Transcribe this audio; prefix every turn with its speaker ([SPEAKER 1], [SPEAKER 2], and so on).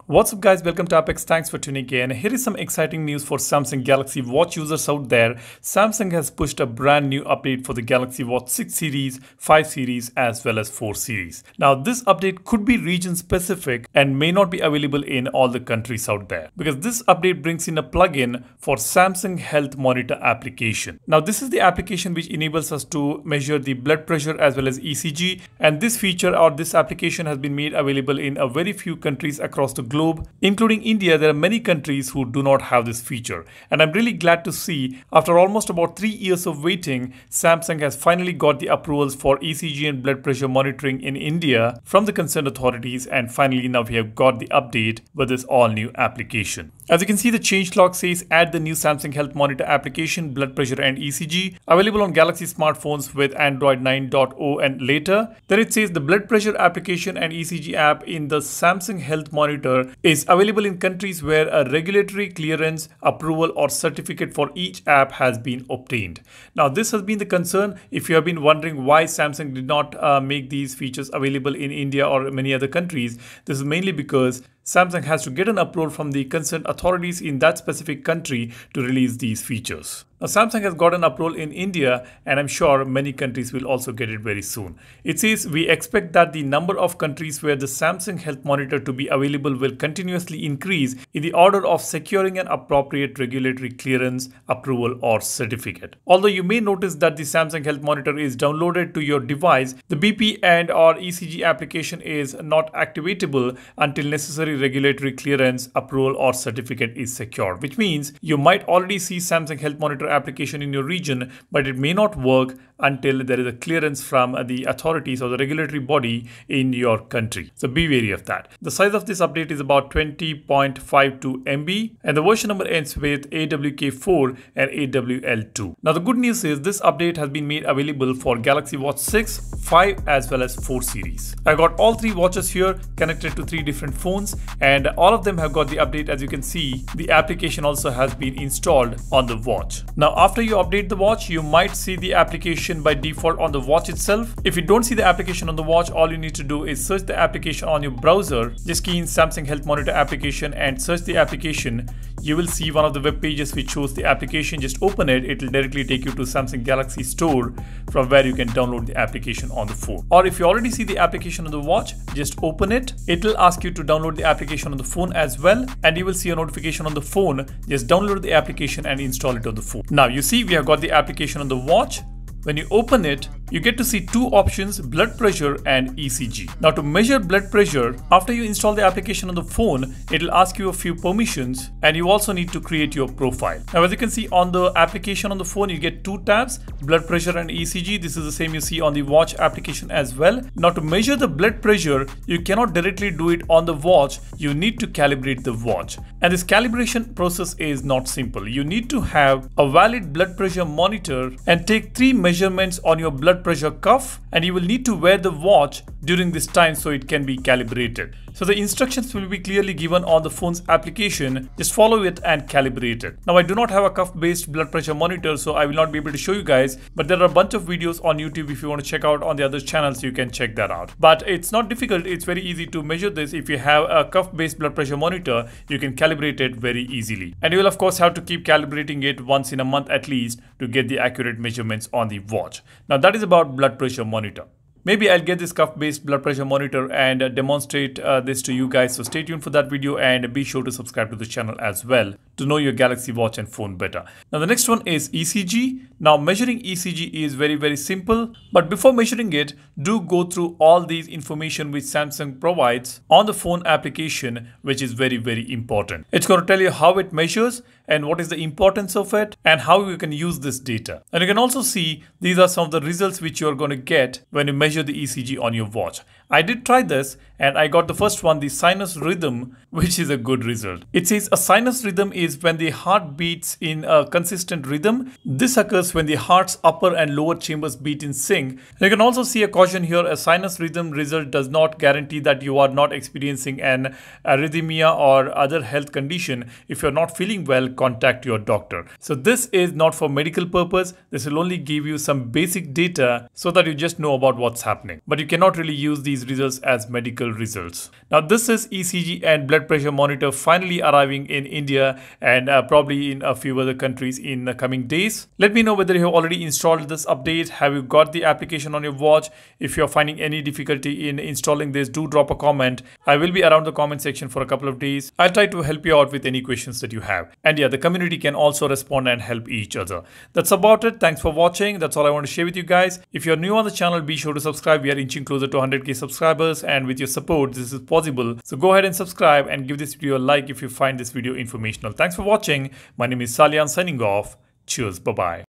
[SPEAKER 1] What's up guys, welcome to Apex. Thanks for tuning in. Here is some exciting news for Samsung Galaxy Watch users out there. Samsung has pushed a brand new update for the Galaxy Watch 6 series, 5 series as well as 4 series. Now this update could be region specific and may not be available in all the countries out there because this update brings in a plugin for Samsung Health Monitor application. Now this is the application which enables us to measure the blood pressure as well as ECG, and this feature or this application has been made available in a very few countries across the globe. Including India, there are many countries who do not have this feature. And I'm really glad to see, after almost about 3 years of waiting, Samsung has finally got the approvals for ECG and blood pressure monitoring in India from the concerned authorities, and finally now we have got the update with this all new application. As you can see, the changelog says add the new Samsung Health Monitor application, blood pressure and ECG, available on Galaxy smartphones with Android 9.0 and later. Then it says the blood pressure application and ECG app in the Samsung Health Monitor is available in countries where a regulatory clearance, approval or certificate for each app has been obtained. Now this has been the concern. If you have been wondering why Samsung did not make these features available in India or many other countries, this is mainly because Samsung has to get an approval from the concerned authorities in that specific country to release these features. Now, Samsung has got an approval in India, and I'm sure many countries will also get it very soon. It says we expect that the number of countries where the Samsung Health Monitor to be available will continuously increase in the order of securing an appropriate regulatory clearance, approval or certificate. Although you may notice that the Samsung Health Monitor is downloaded to your device, the BP and or ECG application is not activatable until necessary regulatory clearance, approval or certificate is secured, which means you might already see Samsung Health Monitor application in your region, but it may not work until there is a clearance from the authorities or the regulatory body in your country. So be wary of that. The size of this update is about 20.52 MB and the version number ends with AWK4 and AWL2. Now the good news is this update has been made available for Galaxy Watch 6, 5 as well as 4 series. I got all 3 watches here connected to 3 different phones, and all of them have got the update. As you can see, the application also has been installed on the watch. Now after you update the watch, you might see the application by default on the watch itself. If you don't see the application on the watch, all you need to do is search the application on your browser. Just key in Samsung Health Monitor application and search the application. You will see one of the web pages which shows the application. Just open it. It will directly take you to Samsung Galaxy Store from where you can download the application on the phone. Or if you already see the application on the watch, just open it. It will ask you to download the application on the phone as well, and you will see a notification on the phone. Just download the application and install it on the phone. Now you see we have got the application on the watch. When you open it, you get to see 2 options, blood pressure and ECG. Now to measure blood pressure, after you install the application on the phone, it will ask you a few permissions and you also need to create your profile. Now as you can see on the application on the phone, you get 2 tabs, blood pressure and ECG. This is the same you see on the watch application as well. Now to measure the blood pressure, you cannot directly do it on the watch. You need to calibrate the watch. And this calibration process is not simple. You need to have a valid blood pressure monitor and take 3 measurements on your blood pressure cuff, and you will need to wear the watch during this time so it can be calibrated. So the instructions will be clearly given on the phone's application. Just follow it and calibrate it. Now I do not have a cuff based blood pressure monitor, so I will not be able to show you guys, but there are a bunch of videos on YouTube. If you want to check out on the other channels, you can check that out. But it's not difficult. It's very easy to measure this. If you have a cuff based blood pressure monitor, you can calibrate it very easily. And you will of course have to keep calibrating it once in a month at least to get the accurate measurements on the watch. Now that is about blood pressure monitor. Maybe I'll get this cuff-based blood pressure monitor and demonstrate this to you guys. So stay tuned for that video and be sure to subscribe to the channel as well to know your Galaxy Watch and phone better. Now the next one is ECG. Now measuring ECG is very simple, but before measuring it, do go through all these information which Samsung provides on the phone application, which is very important. It's going to tell you how it measures and what is the importance of it and how you can use this data. And you can also see these are some of the results which you're going to get when you measure the ECG on your watch. I did try this and I got the first one, the sinus rhythm, which is a good result. It says a sinus rhythm is when the heart beats in a consistent rhythm. This occurs when the heart's upper and lower chambers beat in sync. And you can also see a caution here, a sinus rhythm result does not guarantee that you are not experiencing an arrhythmia or other health condition. If you're not feeling well, contact your doctor. So this is not for medical purpose. This will only give you some basic data so that you just know about what's happening. But you cannot really use these results as medical medical results. Now this is ECG and blood pressure monitor finally arriving in India and probably in a few other countries in the coming days. Let me know whether you have already installed this update. Have you got the application on your watch? If you're finding any difficulty in installing this, do drop a comment. I will be around the comment section for a couple of days. I'll try to help you out with any questions that you have. And yeah, the community can also respond and help each other. That's about it. Thanks for watching. That's all I want to share with you guys. If you're new on the channel, be sure to subscribe. We are inching closer to 100k subscribers, and with your support this is possible. So go ahead and subscribe and give this video a like if you find this video informational. Thanks for watching. My name is Salian signing off. Cheers. Bye bye.